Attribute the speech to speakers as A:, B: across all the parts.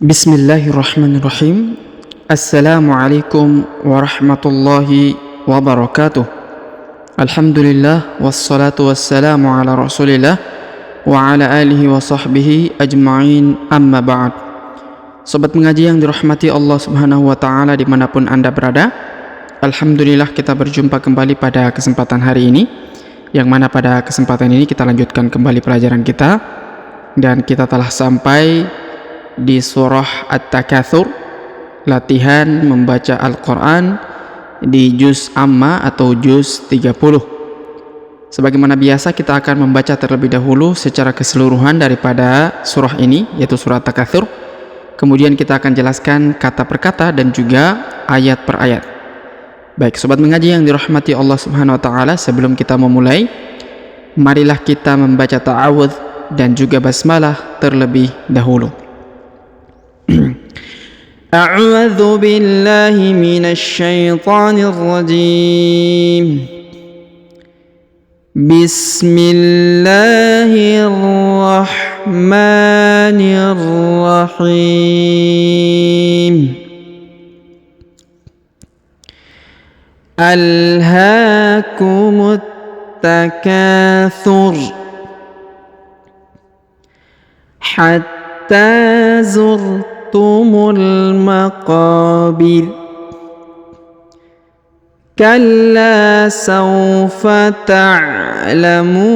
A: Bismillahirrahmanirrahim. Assalamualaikum warahmatullahi wabarakatuh. Alhamdulillah wassalatu wassalamu ala rasulillah wa ala alihi wa sahbihi ajma'in, amma ba'd. Sobat mengaji yang dirahmati Allah subhanahu wa ta'ala dimanapun anda berada, alhamdulillah kita berjumpa kembali pada kesempatan hari ini, yang mana pada kesempatan ini kita lanjutkan kembali pelajaran kita, dan kita telah sampai di surah At-Takatsur, latihan membaca Al-Quran di juz amma atau juz 30. Sebagaimana biasa, kita akan membaca terlebih dahulu secara keseluruhan daripada surah ini, yaitu surah At-Takatsur. Kemudian kita akan jelaskan kata per kata dan juga ayat per ayat. Baik, sobat mengaji yang dirahmati Allah subhanahu wa ta'ala, sebelum kita memulai, marilah kita membaca ta'awudz dan juga basmalah terlebih dahulu. A'udzu billahi minasy syaithanir rajim. Bismillahirrahmanirrahim. Alhaakumut takatsur hatta zurtumul maqabir kalla sawfa ta'lamun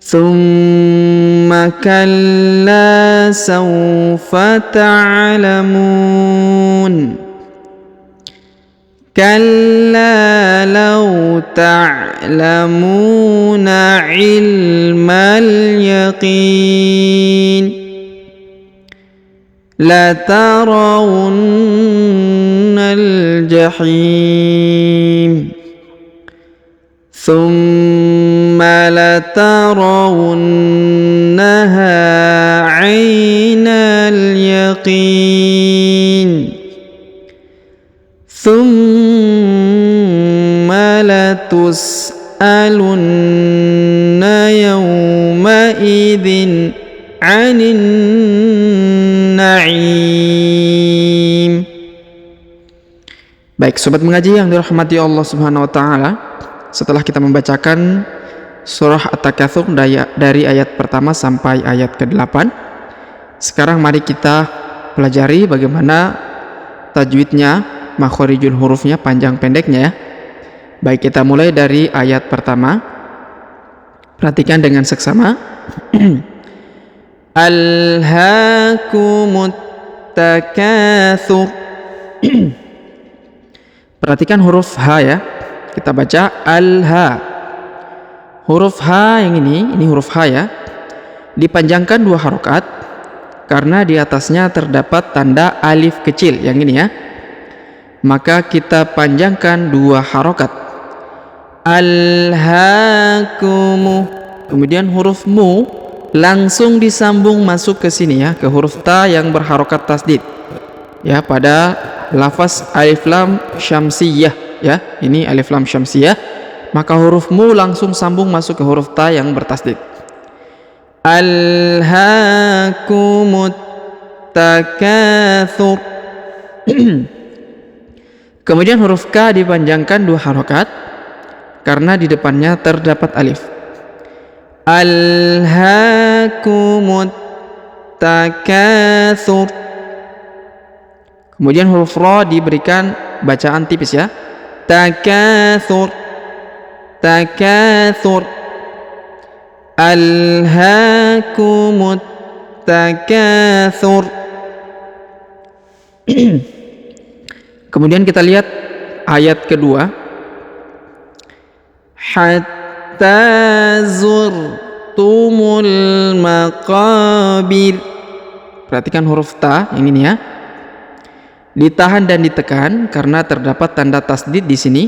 A: thumma kalla sawfa ta'lamun kalla law ta'lamuna ilmal yaqin latarawunnal jahim thumma latarawunnaha 'ainal yaqin thumma latus'alunna yawma idzin 'anin na'im. Baik, sobat mengaji yang dirahmati Allah subhanahu wa ta'ala, setelah kita membacakan surah At-Takatsur dari ayat pertama sampai ayat ke-8, sekarang mari kita pelajari bagaimana tajwidnya, makhorijul hurufnya, panjang pendeknya ya. Baik, kita mulai dari ayat pertama. Perhatikan dengan seksama. Alhaakumut takatsur. Perhatikan huruf H ya. Kita baca al-ha. Huruf H yang ini huruf H ya, dipanjangkan 2 harokat karena di atasnya terdapat tanda alif kecil yang ini ya. Maka kita panjangkan 2 harokat. Alhaakumu. Kemudian huruf mu langsung disambung masuk ke sini ya, ke huruf ta yang berharokat tasdid ya, pada lafaz alif lam syamsiyah ya. Ini alif lam syamsiyah, maka huruf mu langsung sambung masuk ke huruf ta yang bertasdid. Alhaakumut takatsur. Kemudian huruf K dipanjangkan 2 harokat karena di depannya terdapat alif. Alhaakumut takatsur. Kemudian huruf Ra diberikan bacaan tipis ya. Takatsur. Takatsur. Alhaakumut takatsur. Kemudian kita lihat ayat kedua. Hatta zurtumul maqabir. Perhatikan huruf ta yang ini ya. Ditahan dan ditekan karena terdapat tanda tasdid di sini.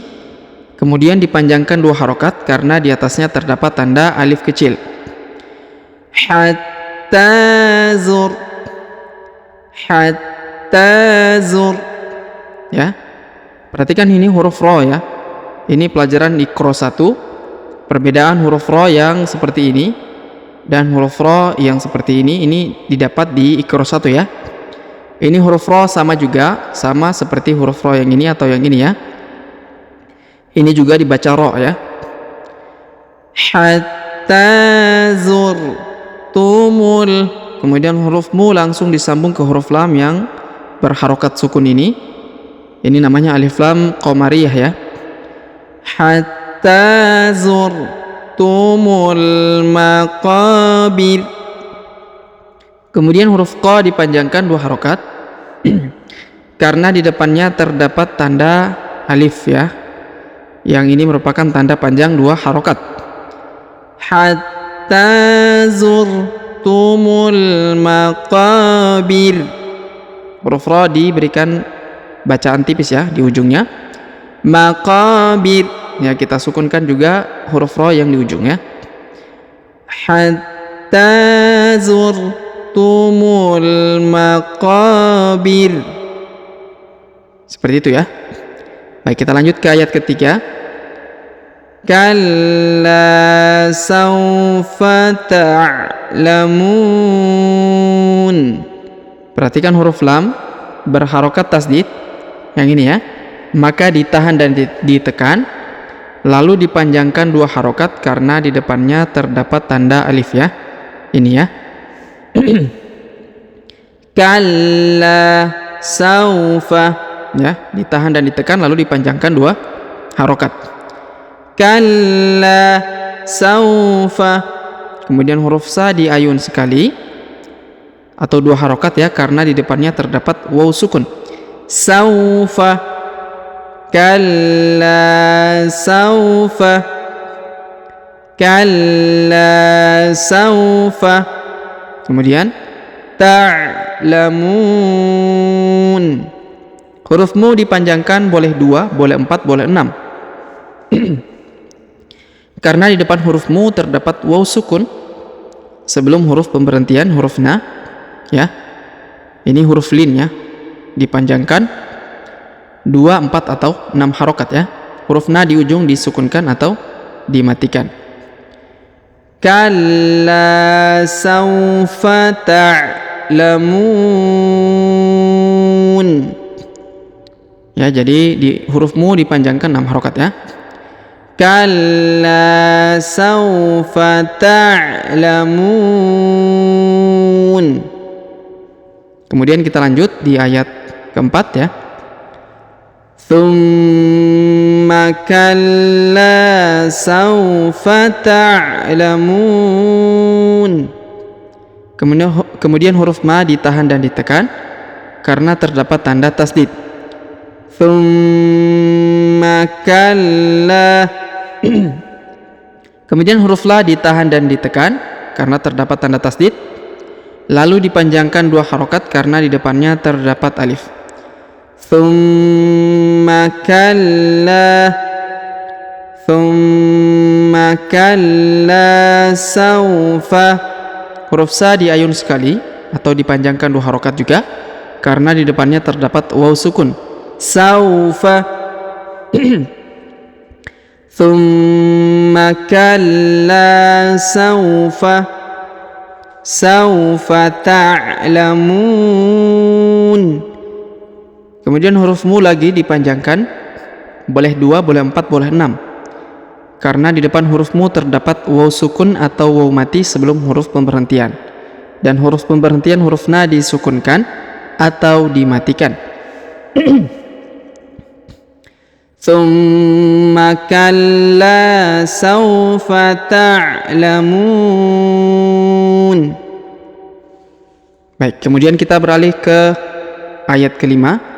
A: Kemudian dipanjangkan 2 harokat karena di atasnya terdapat tanda alif kecil. Hatta zur. Hatta zur. Ya, perhatikan ini huruf Ra ya. Ini pelajaran Iqra 1. Perbedaan huruf Ra yang seperti ini Dan huruf ro yang seperti ini didapat di Iqra 1 ya. Ini huruf ro sama juga, sama seperti huruf ro yang ini atau yang ini ya. Ini juga dibaca ro ya. Hatta zurtumul. Kemudian huruf mu langsung disambung ke huruf lam yang berharokat sukun ini. Ini namanya alif lam qamariyah ya. Hatta zurtumul maqabir. Kemudian huruf qa dipanjangkan 2 harokat karena di depannya terdapat tanda alif ya. Yang ini merupakan tanda panjang 2 harokat. Hatta zurtumul maqabir. Huruf ra diberikan bacaan tipis ya di ujungnya. Maqabir ya, kita sukunkan juga huruf ra yang di ujungnya. Hatta zurtumul maqabir. Seperti itu ya. Baik, kita lanjut ke ayat ketiga. Kalla sawfa ta'lamun. Perhatikan huruf lam berharokat tasdid yang ini ya. Maka ditahan dan ditekan, lalu dipanjangkan 2 harokat karena di depannya terdapat tanda alif ya. Ini ya. Kalla saufa ya, ditahan dan ditekan lalu dipanjangkan 2 harokat. Kalla saufa. Kemudian huruf sa diayun sekali atau 2 harokat ya, karena di depannya terdapat waw sukun. Saufa. Kalla saufa. Kalla saufa. Kemudian ta'lamun. Huruf mu dipanjangkan boleh 2, boleh 4, boleh 6. Karena di depan huruf mu terdapat waw sukun sebelum huruf pemberhentian huruf na ya. Ini huruf lin ya, dipanjangkan 2, 4 atau 6 harokat ya. Huruf na di ujung disukunkan atau dimatikan. Kalla sawfa ta'lamun. Ya, jadi di huruf mu dipanjangkan 6 harokat ya. Kalla sawfa ta'lamun. Kemudian kita lanjut di ayat keempat ya. Thumma kalla sawfa ta'lamun. Kemudian huruf ma ditahan dan ditekan karena terdapat tanda tasdid. Thumma kalla. Kemudian huruf la ditahan dan ditekan karena terdapat tanda tasdid, lalu dipanjangkan 2 harokat karena di depannya terdapat alif. Thumma kalla. Thumma kalla sawfa. Huruf sa diayun sekali atau dipanjangkan 2 harokat juga karena di depannya terdapat waw sukun. Sawfa. Thumma kalla sawfa. Sawfa ta'lamun. Kemudian huruf mu lagi dipanjangkan, boleh 2, boleh 4, boleh 6. Karena di depan huruf mu terdapat waw sukun atau waw mati sebelum huruf pemberhentian. Dan huruf pemberhentian huruf na disukunkan atau dimatikan. Thumma kalla sawfa ta'lamun. Baik, kemudian kita beralih ke ayat kelima.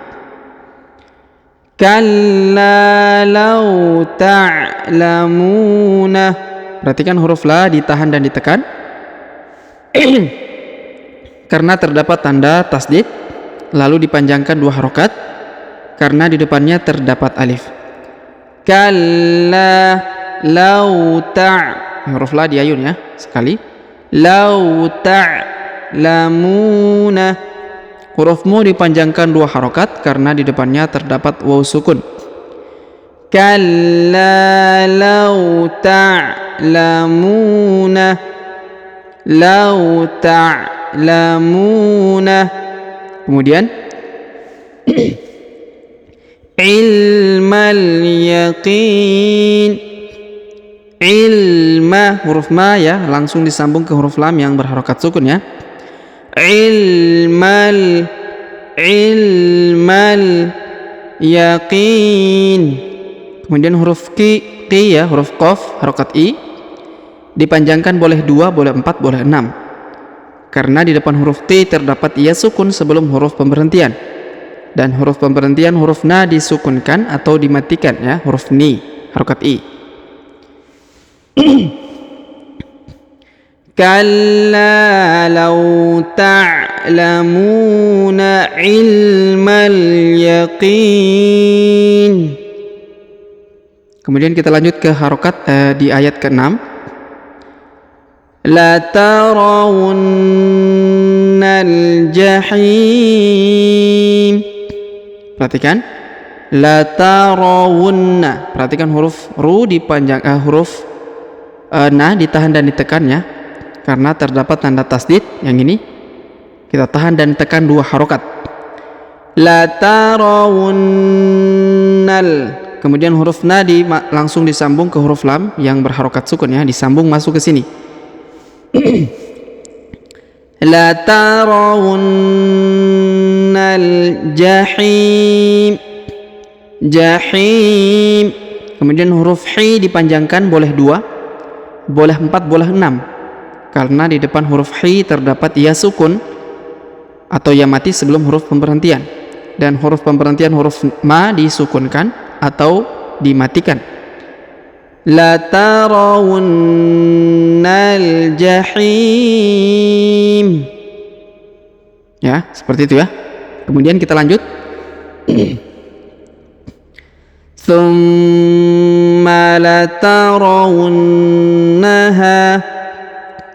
A: Kalla law ta'lamuna. Perhatikan huruf la ditahan dan ditekan karena terdapat tanda tasdid, lalu dipanjangkan 2 harokat karena di depannya terdapat alif. Kalla law huruf la diayun ya sekali. Law ta'lamuna. Huruf mu dipanjangkan 2 harokat karena di depannya terdapat waw sukun. Kalla law ta'lamuna. Lau ta'lamuna. Kemudian ilmal yaqin. Ilma, huruf ma ya, langsung disambung ke huruf lam yang berharokat sukun ya. Ilmal yaqin. Kemudian huruf ki ya, huruf qaf harokat i, dipanjangkan boleh 2, boleh 4, boleh 6, karena di depan huruf t terdapat ia sukun sebelum huruf pemberhentian, dan huruf pemberhentian huruf na disukunkan atau dimatikan ya, huruf ni harokat i. Kalla law ta'lamuna ilmal yaqin. Kemudian kita lanjut ke harokat di ayat ke-6. La tarawunnal jahim. Perhatikan, la tarawunna. Perhatikan huruf ru dipanjang, huruf na ditahan dan ditekan ya, karena terdapat tanda tasdid. Yang ini kita tahan dan tekan 2 harokat. La tarawunnal. Kemudian huruf na langsung disambung ke huruf lam yang berharokat sukun ya, disambung masuk ke sini. La tarawunnal jahim. Jahim. Kemudian huruf hi dipanjangkan boleh 2, boleh 4, boleh 6, karena di depan huruf hi terdapat ya sukun atau ya mati sebelum huruf pemberhentian, dan huruf pemberhentian huruf ma disukunkan atau dimatikan. La tarawunnal jahim. Ya, seperti itu ya. Kemudian kita lanjut. Tsumma latarawunnaha.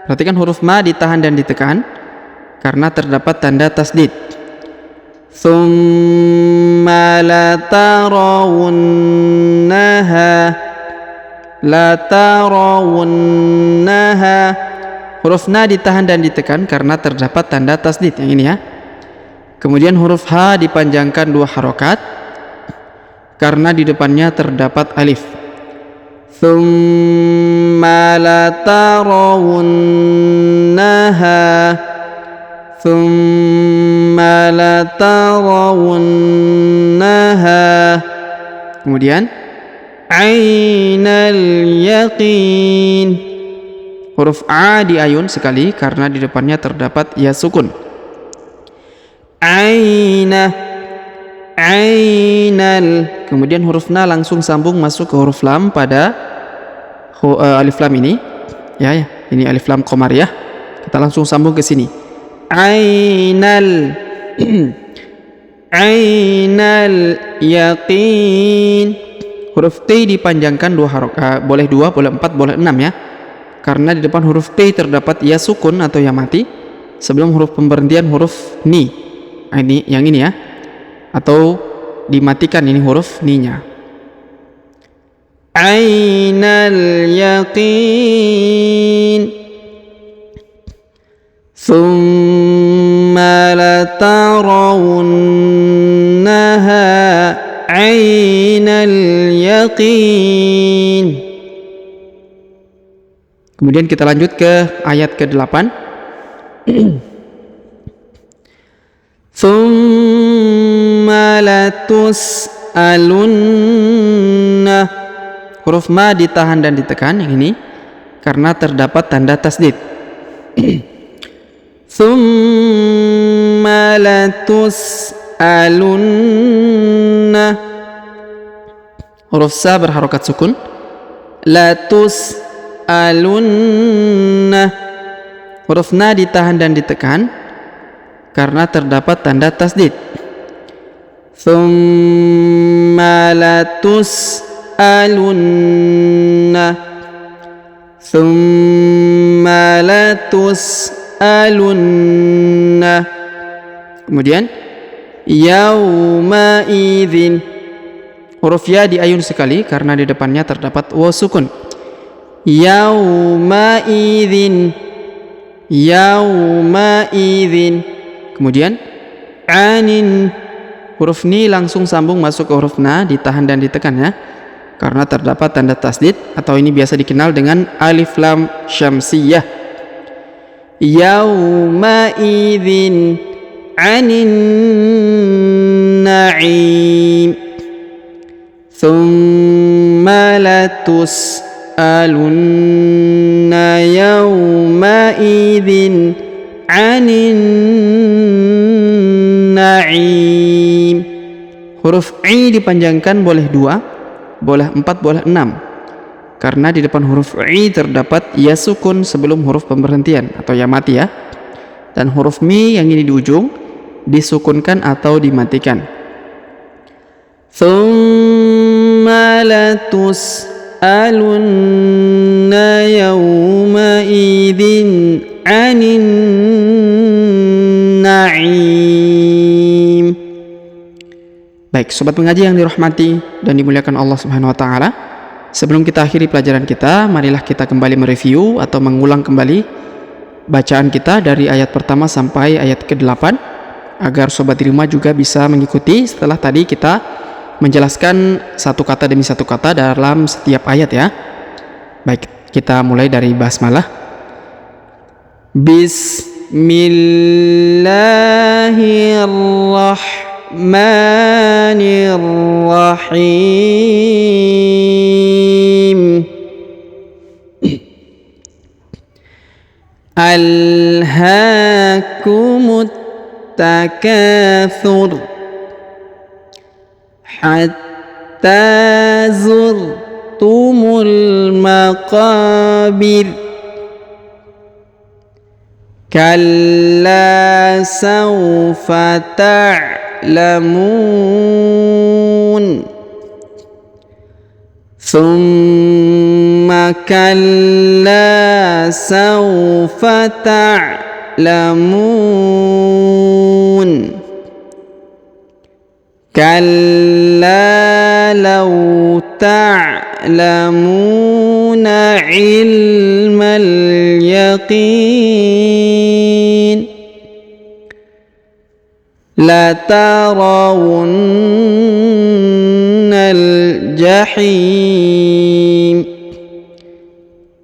A: Perhatikan huruf ma ditahan dan ditekan karena terdapat tanda tasdid. Tsumma latarawunnaha. Latarawunnaha. Huruf na ditahan dan ditekan karena terdapat tanda tasdid, yang ini ya. Kemudian huruf ha dipanjangkan 2 harokat karena di depannya terdapat alif. Tsumma latarawunnaha. Tsumma latarawunnaha. Kemudian ainal yaqin. Huruf a diayun sekali karena di depannya terdapat ya sukun. Ainah. Ainal. Kemudian huruf na langsung sambung masuk ke huruf lam pada alif lam ini ya, ini alif lam qamariyah. Kita langsung sambung ke sini. Ainal. Ainal yaqin. Huruf t dipanjangkan 2 harokat, boleh 2, boleh 4, boleh 6 ya, karena di depan huruf t terdapat ya sukun atau ya mati sebelum huruf pemberhentian huruf ni. Nah, ini yang ini ya, atau dimatikan ini huruf ni-nya. Ainal yaqin. Tsumma latarawunnaha ainal yaqin. Kemudian kita lanjut ke ayat ke-8. Tsumma latus'alunna. Huruf ma ditahan dan ditekan, yang ini karena terdapat tanda tasdid. Tsumma latus'alunna. Huruf sa berharokat sukun. Latus'alunna. Huruf na ditahan dan ditekan karena terdapat tanda tasdid. Tsumma latus'alunna. Tsumma latus'alunna. Kemudian yauma idzin. Huruf ya diayun sekali karena di depannya terdapat waw sukun. Yauma idzin. yauma idzin. Kemudian anin, huruf ni langsung sambung masuk ke huruf na, ditahan dan ditekan ya, karena terdapat tanda tasdid atau ini biasa dikenal dengan alif lam syamsiyah. Yauma idzin anin na'im thumma latus'alunna yauma idzin anin na'im. Huruf i dipanjangkan boleh 2, boleh 4, boleh 6, karena di depan huruf i terdapat ya sukun sebelum huruf pemberhentian atau ya mati ya, dan huruf mi yang ini di ujung disukunkan atau dimatikan. Thumma latus'alunna yawma idzin anin na'im. Baik, sobat pengaji yang dirahmati dan dimuliakan Allah Subhanahu wa taala, sebelum kita akhiri pelajaran kita, marilah kita kembali mereview atau mengulang kembali bacaan kita dari ayat pertama sampai ayat ke-8 agar sobat di rumah juga bisa mengikuti setelah tadi kita menjelaskan satu kata demi satu kata dalam setiap ayat ya. Baik, kita mulai dari basmalah. Bismillahirrahmanirrahim. Alhaakumut takatsur hatta zurtumul maqabir kalla sawfa ta'lamun thumma kalla sawfa ta'lamun kalla law ta'lamuna ilmal yaqin la tarawunnal jahim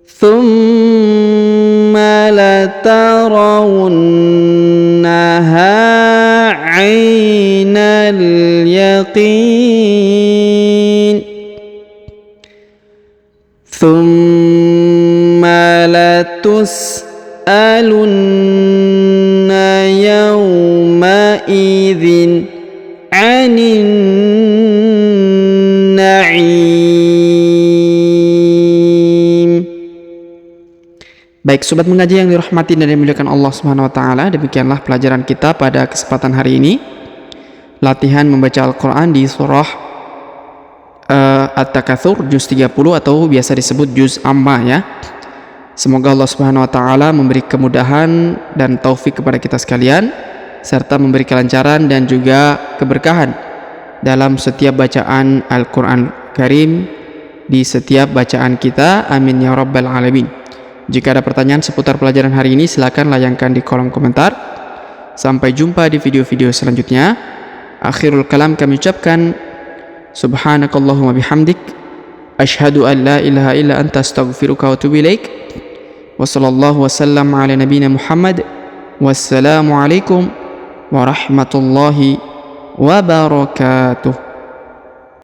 A: thumma la tarawunnaha 'ainal yaqin thumma latus'alunna yawma idzin 'anin na'im. Baik, sobat mengaji yang dirahmati dan dimuliakan Allah Subhanahu wa taala, demikianlah pelajaran kita pada kesempatan hari ini. Latihan membaca Al-Qur'an di surah At-Takatsur juz 30 atau biasa disebut juz amma ya. Semoga Allah Subhanahu wa taala memberi kemudahan dan taufik kepada kita sekalian serta memberi kelancaran dan juga keberkahan dalam setiap bacaan Al-Qur'an Karim, di setiap bacaan kita. Amin ya rabbal alamin. Jika ada pertanyaan seputar pelajaran hari ini, silakan layangkan di kolom komentar. Sampai jumpa di video-video selanjutnya. Akhirul kalam kami ucapkan subhanakallahumma bihamdik asyhadu an la ilaha illa anta astaghfiruka wa atubu ilaik. Wa sallallahu wasallam ala nabiyyina Muhammad. Wassalamu alaikum warahmatullahi wabarakatuh.